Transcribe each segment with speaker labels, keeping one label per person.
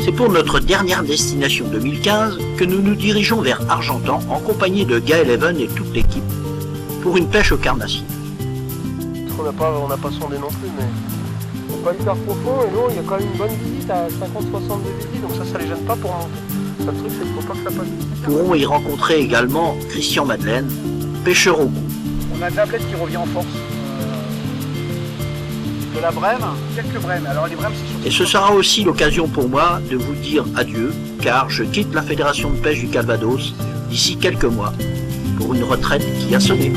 Speaker 1: C'est pour notre dernière destination 2015 que nous nous dirigeons vers Argentan en compagnie de Gaël Even et toute l'équipe pour une pêche au carnassier.
Speaker 2: On n'a pas sondé non plus, mais c'est pas hyper profond et l'eau, il y a quand même une bonne visite à 50-60 de visite, donc ça les gêne pas pour monter. Le seul truc, c'est qu'il ne faut pas que ça passe.
Speaker 1: Nous pourrons y rencontrer également Christian Madeleine, pêcheur au goût.
Speaker 3: On a de la blette qui revient en force. De la brème, quelques brèmes. Alors les brèmes, c'est surtout...
Speaker 1: Et ce sera aussi l'occasion pour moi de vous dire adieu, car je quitte la Fédération de pêche du Calvados d'ici quelques mois pour une retraite qui a sonné.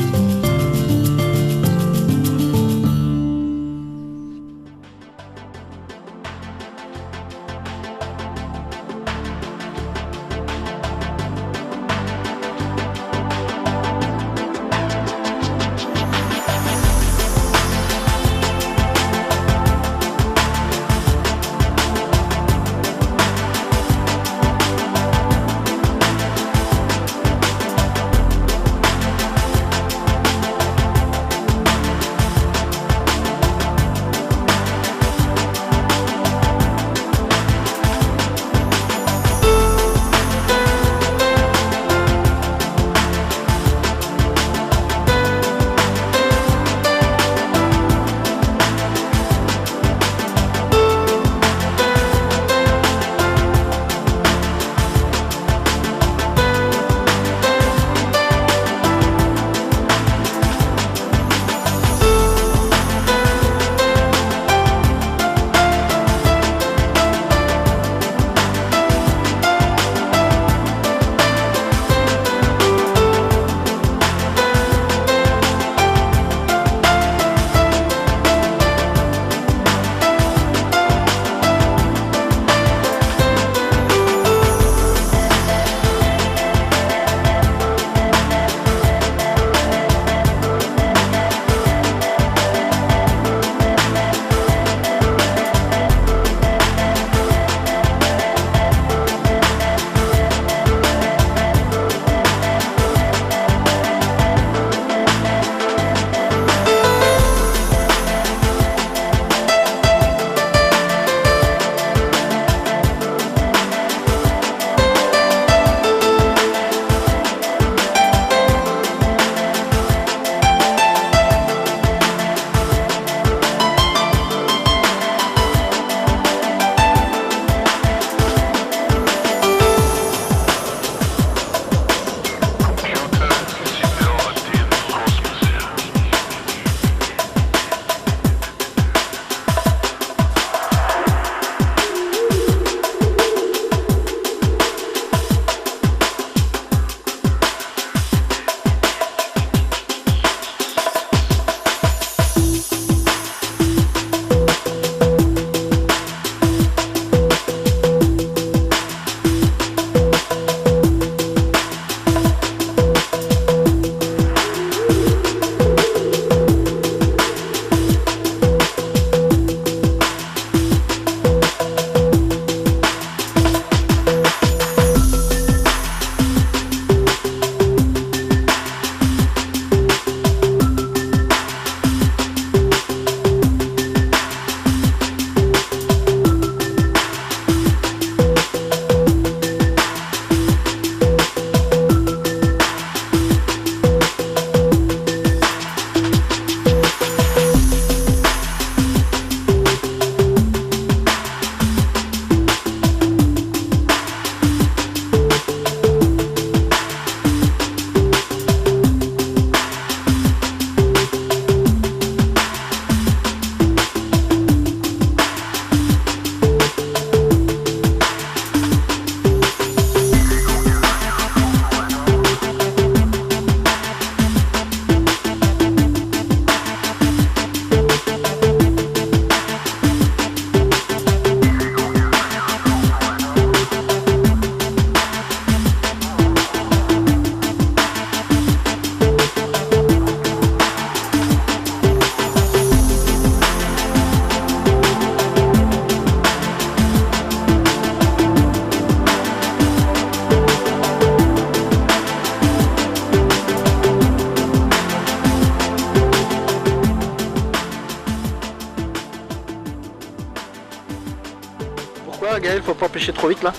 Speaker 1: Pourquoi Gaël, faut pas pêcher trop vite là?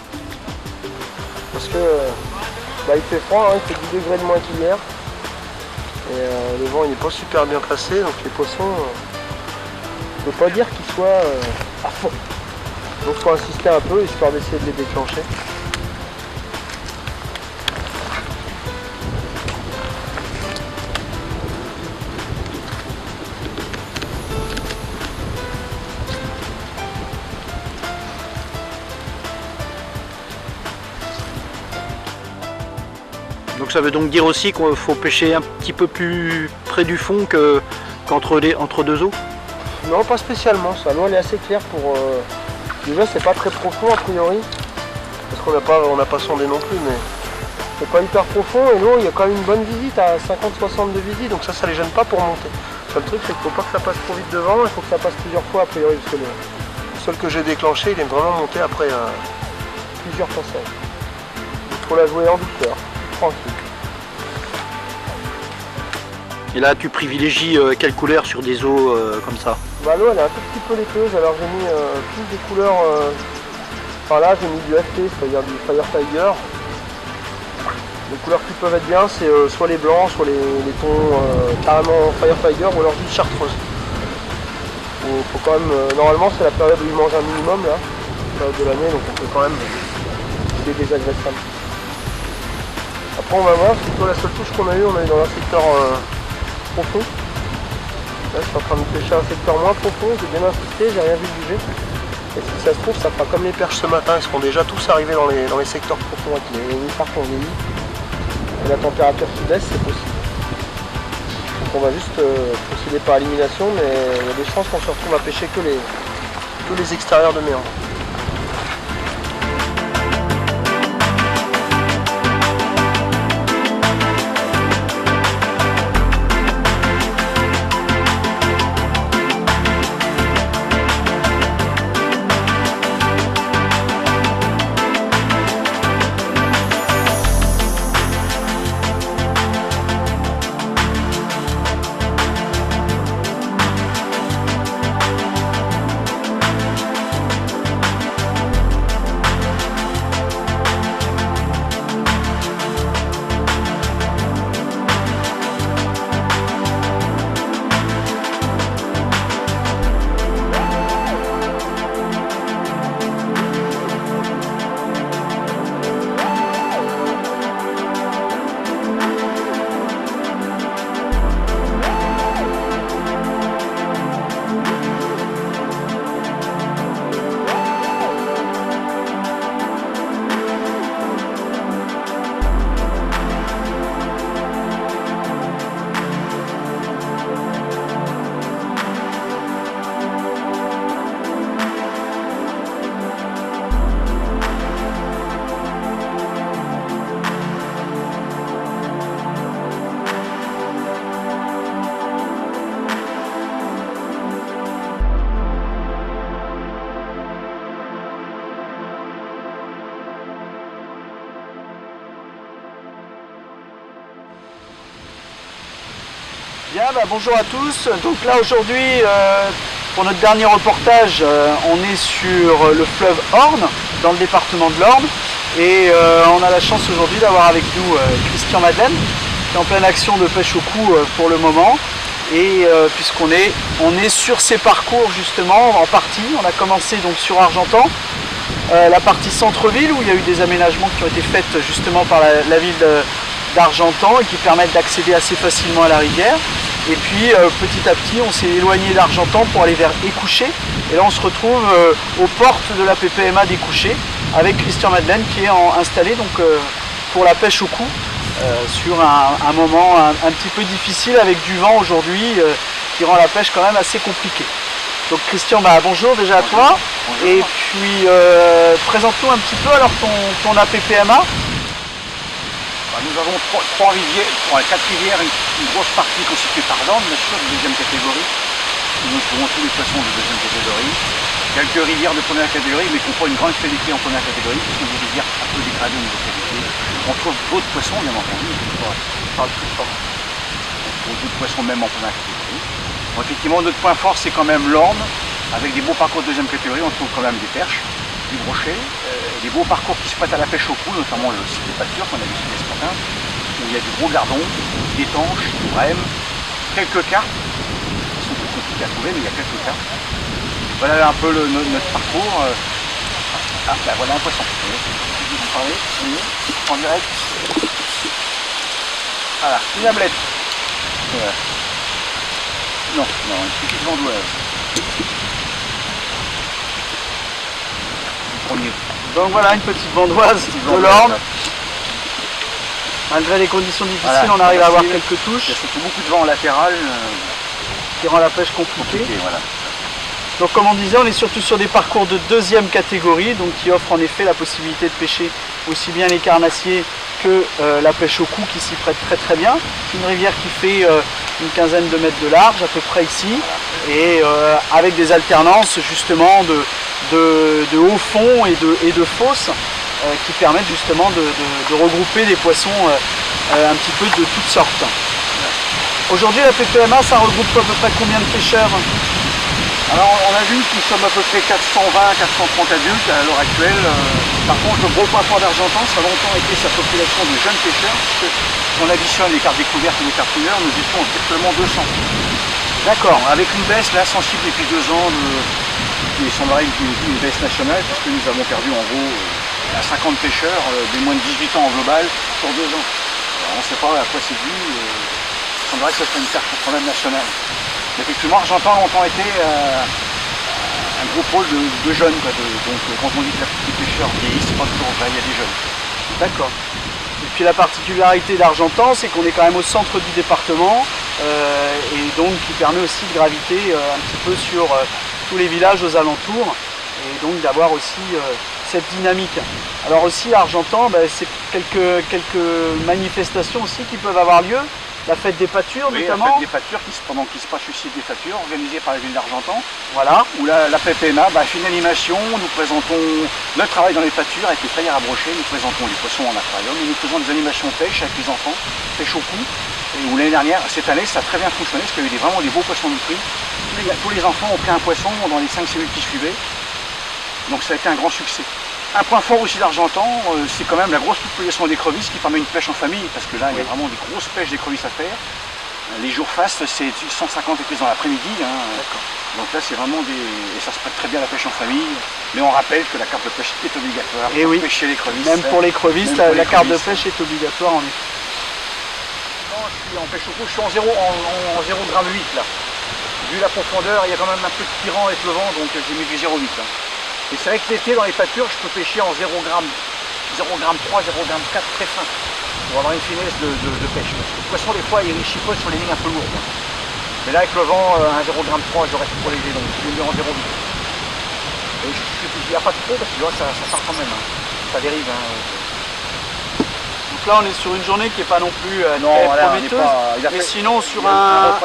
Speaker 2: Parce que il fait froid, hein, il fait 10 degrés de moins qu'hier. Et le vent il n'est pas super bien placé, donc les poissons, on ne peut pas dire qu'ils soient à fond. Donc il faut insister un peu, histoire d'essayer de les déclencher.
Speaker 1: Donc ça veut donc dire aussi qu'il faut pêcher un petit peu plus près du fond qu'entre deux eaux?
Speaker 2: Non, pas spécialement, ça. L'eau elle est assez claire pour... Déjà c'est pas très profond a priori, parce qu'on n'a pas sondé non plus, mais c'est pas hyper profond et l'eau il y a quand même une bonne visite à 50-60 de visite, donc ça les gêne pas pour monter. Le seul truc c'est qu'il faut pas que ça passe trop vite devant, il faut que ça passe plusieurs fois a priori, parce que le seul que j'ai déclenché il est vraiment monté après plusieurs passages. Il faut la jouer en douceur, tranquille.
Speaker 1: Et là tu privilégies quelle couleur sur des eaux comme ça?
Speaker 2: L'eau elle est un tout petit peu laiteuse, alors j'ai mis plus des couleurs, enfin là j'ai mis du FT, c'est-à-dire du Fire Tiger. Les couleurs qui peuvent être bien c'est soit les blancs, soit les tons carrément Fire Tiger ou alors juste chartreuse. Faut quand même, normalement c'est la période où ils mangent un minimum là, la période de l'année, donc on peut quand même des désagréables. Après on va voir, c'est plutôt la seule touche qu'on a eu dans un secteur profond. Là, je suis en train de pêcher un secteur moins profond, j'ai bien insisté, j'ai rien vu bouger. Et si ça se trouve, ça fera comme les perches ce matin, ils seront déjà tous arrivés dans les secteurs profonds avec les nénuphars qu'on vieillit. Et la température qui baisse, c'est possible. Donc on va juste procéder par élimination, mais il y a des chances qu'on se retrouve à pêcher que les extérieurs de méandre.
Speaker 3: Bien, bonjour à tous. Donc là aujourd'hui, pour notre dernier reportage, on est sur le fleuve Orne, dans le département de l'Orne. Et on a la chance aujourd'hui d'avoir avec nous Christian Madeleine, qui est en pleine action de pêche au cou pour le moment. Et puisqu'on est sur ces parcours justement en partie, on a commencé donc sur Argentan, la partie centre-ville où il y a eu des aménagements qui ont été faits justement par la ville d'Argentan et qui permettent d'accéder assez facilement à la rivière. Et puis petit à petit on s'est éloigné d'Argentan pour aller vers Écouché. Et là on se retrouve aux portes de la PPMA d'Écouché avec Christian Madeleine qui est installé donc, pour la pêche au cou sur un moment un petit peu difficile avec du vent aujourd'hui qui rend la pêche quand même assez compliquée. Donc Christian, bonjour déjà à toi. Bonjour. Et puis présente-nous un petit peu alors ton APPMA.
Speaker 4: Nous avons trois rivières, quatre rivières, une grosse partie constituée par l'Orne, bien sûr, de deuxième catégorie. Nous trouvons tous les poissons de deuxième catégorie. Quelques rivières de première catégorie, mais qui ont une grande qualité en première catégorie, qui sont des rivières un peu dégradées au niveau de qualité. On trouve d'autres poissons, bien entendu, on trouve d'autres poissons même en première catégorie. Bon, effectivement, notre point fort, c'est quand même l'Orne, avec des beaux parcours de deuxième catégorie, on trouve quand même des perches. du brochet, des beaux parcours qui se prêtent à la pêche au cou, notamment le site des pâtures qu'on a visité ce matin, où il y a du gros gardon, des tanches, du brème, quelques carpes, qui sont plus compliqués à trouver, mais il y a quelques carpes. Voilà un peu notre parcours. Ah, ben voilà un poisson. Vous en parlez, en direct. Voilà, une ablette. Voilà. Non, une petite vendoise. Premier.
Speaker 3: Donc voilà une petite bandoise de l'Orne. Malgré les conditions difficiles,
Speaker 4: Voilà,
Speaker 3: on arrive à avoir
Speaker 4: facile.
Speaker 3: quelques touches,
Speaker 4: Il y a surtout beaucoup de vent en latéral.
Speaker 3: qui rend la pêche compliquée.
Speaker 4: Compliqué, voilà.
Speaker 3: Donc comme on disait, on est surtout sur des parcours de deuxième catégorie, donc qui offrent en effet la possibilité de pêcher aussi bien les carnassiers que la pêche au cou qui s'y prête très très bien. C'est une rivière qui fait une quinzaine de mètres de large à peu près ici, et avec des alternances justement de haut fond et de fosses qui permettent justement de regrouper des poissons un petit peu de toutes sortes. Aujourd'hui la PPMA, ça regroupe à peu près combien de pêcheurs?
Speaker 4: Alors on a vu que nous sommes à peu près 420-430 adultes à l'heure actuelle. Par contre, le gros point fort d'Argentan, ça a longtemps été sa population de jeunes pêcheurs, puisque si on additionne les cartes découvertes et les cartes couleurs, nous étions virtuellement 200.
Speaker 3: D'accord.
Speaker 4: Avec une baisse là sensible depuis 2 ans, il semblerait une baisse nationale, puisque nous avons perdu en gros 50 pêcheurs, des moins de 18 ans en global, sur 2 ans. Alors, on ne sait pas à quoi c'est dû, il semblerait que ce soit une perte quand même nationale. Mais effectivement, Argentan a longtemps été un gros pôle de jeunes. Quoi, donc quand on dit que les pêcheurs vieillissent, c'est pas toujours vrai, il y a des jeunes.
Speaker 3: D'accord. Et puis la particularité d'Argentan, c'est qu'on est quand même au centre du département, et donc qui permet aussi de graviter un petit peu sur tous les villages aux alentours, et donc d'avoir aussi cette dynamique. Alors aussi à Argentan, c'est quelques manifestations aussi qui peuvent avoir lieu. La fête des pâtures notamment.
Speaker 4: La fête des pâtures pendant qu'il se passe le site des pâtures, organisée par la ville d'Argentan.
Speaker 3: Voilà.
Speaker 4: Où la PPMA fait une animation, nous présentons notre travail dans les pâtures avec les frayères à brocher, nous présentons les poissons en aquarium et nous faisons des animations pêche avec les enfants, pêche au cou. Et où l'année dernière, cette année, ça a très bien fonctionné parce qu'il y a eu vraiment des beaux poissons de prix. Tous les enfants ont pris un poisson dans les 5 cellules qui suivaient. Donc ça a été un grand succès. Un point fort aussi d'Argentan, c'est quand même la grosse population d'écrevisses qui permet une pêche en famille, parce que là, il y a vraiment des grosses pêches d'écrevisses à faire. Les jours fastes, c'est 150 écrevisses dans l'après-midi. Donc là, c'est vraiment des... Et ça se prête très bien à la pêche en famille. Mais on rappelle que la carte de pêche est obligatoire pour pêcher l'écrevisse.
Speaker 3: Même pour l'écrevisse, la carte de pêche est obligatoire en effet.
Speaker 4: Non, je suis en pêche au cou, je suis en 0,8 là. Vu la profondeur, il y a quand même un peu de tirant avec le vent, donc j'ai mis du 0,8 là. Et c'est vrai que l'été dans les pâtures, je peux pêcher en 0,3, 0,4 très fin, pour avoir une finesse de pêche. Le poisson des fois il chipote sur les lignes un peu lourdes. Mais là avec le vent, un 0,3 j'aurais trop léger, donc je l'ai mis en 0,8. Et il n'y a pas de trop parce que là ça part quand même, ça dérive.
Speaker 3: Donc là on est sur une journée qui n'est pas non plus très prometteuse, mais sinon sur un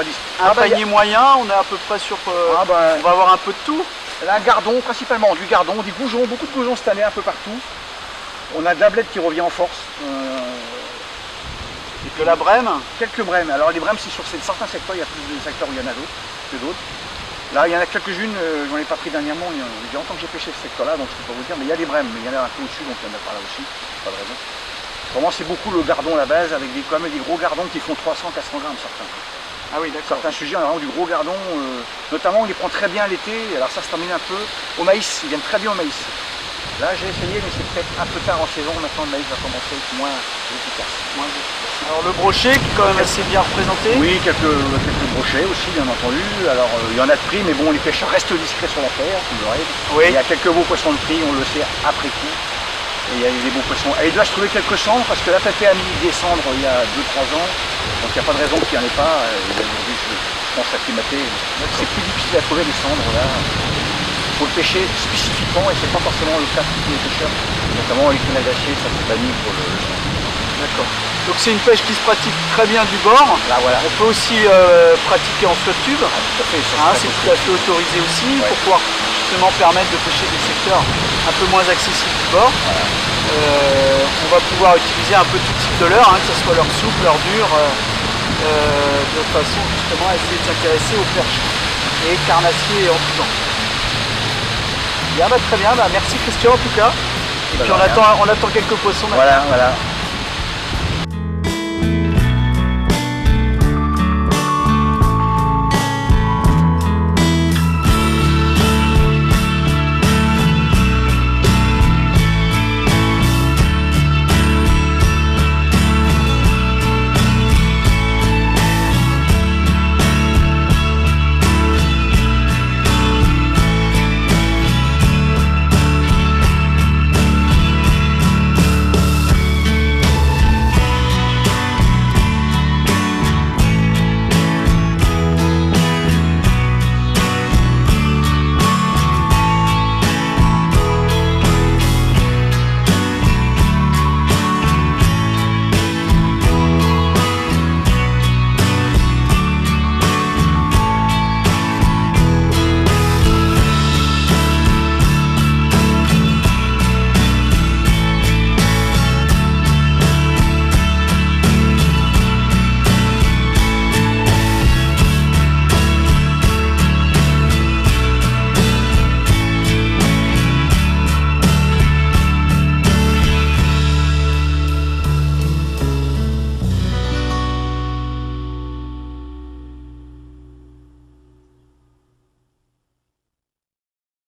Speaker 3: panier moyen, on est à peu près sur... on va avoir un peu de tout.
Speaker 4: Là, un gardon, principalement du gardon, des goujons, beaucoup de goujons cette année un peu partout. On a de la blette qui revient en force.
Speaker 3: Et de la brème.
Speaker 4: Quelques brèmes. Alors les brèmes, c'est sur certains secteurs, il y a plus de secteurs où il y en a d'autres que d'autres. Là, il y en a quelques-unes, j'en ai pas pris dernièrement, il y a longtemps que j'ai pêché ce secteur-là, donc je ne peux pas vous dire, mais il y a des brèmes, mais il y en a un peu au-dessus, donc il y en a par là aussi, pas de raison. Vraiment, c'est beaucoup le gardon à la base, avec quand même des gros gardons qui font 300-400 grammes certains.
Speaker 3: Ah oui, d'accord.
Speaker 4: Certains sujets, on a vraiment du gros gardon, notamment on les prend très bien l'été, alors ça se termine un peu au maïs, ils viennent très bien au maïs. Là j'ai essayé, mais c'est peut-être un peu tard en saison, maintenant le maïs va commencer à être moins efficace.
Speaker 3: Alors le brochet qui est quand même assez bien représenté.
Speaker 4: Oui, quelques brochets aussi bien entendu, alors il y en a de prix, mais bon les pêcheurs restent discrets sur l'affaire, comme le rêve.
Speaker 3: Oui.
Speaker 4: Il y a quelques beaux poissons de prix, on le sait après coup. Et il y a des beaux poissons. Et il doit se trouver quelques cendres parce que la PP a mis des cendres il y a 2-3 ans. Donc il n'y a pas de raison qu'il n'y en ait pas. Aujourd'hui je pense acclimater. C'est plus difficile à trouver les cendres là. Il faut le pêcher spécifiquement et c'est pas forcément le cas de tous les pêcheurs. Notamment les tunnels d'acier, ça c'est banni pour le cendre.
Speaker 3: D'accord. Donc c'est une pêche qui se pratique très bien du bord.
Speaker 4: Là, voilà.
Speaker 3: On peut aussi pratiquer en flotte tube.
Speaker 4: Ah, tout à fait.
Speaker 3: C'est tout à fait autorisé aussi pour pouvoir justement permettre de pêcher des secteurs un peu moins accessibles du bord. On va pouvoir utiliser un peu tout type de leurre, que ce soit leur souple, leur dur, de façon justement à essayer de s'intéresser aux perches et carnassiers en tout genre. Bien, bah, très bien, bah, merci Christian en tout cas. Et puis on attend quelques poissons maintenant.
Speaker 4: Voilà.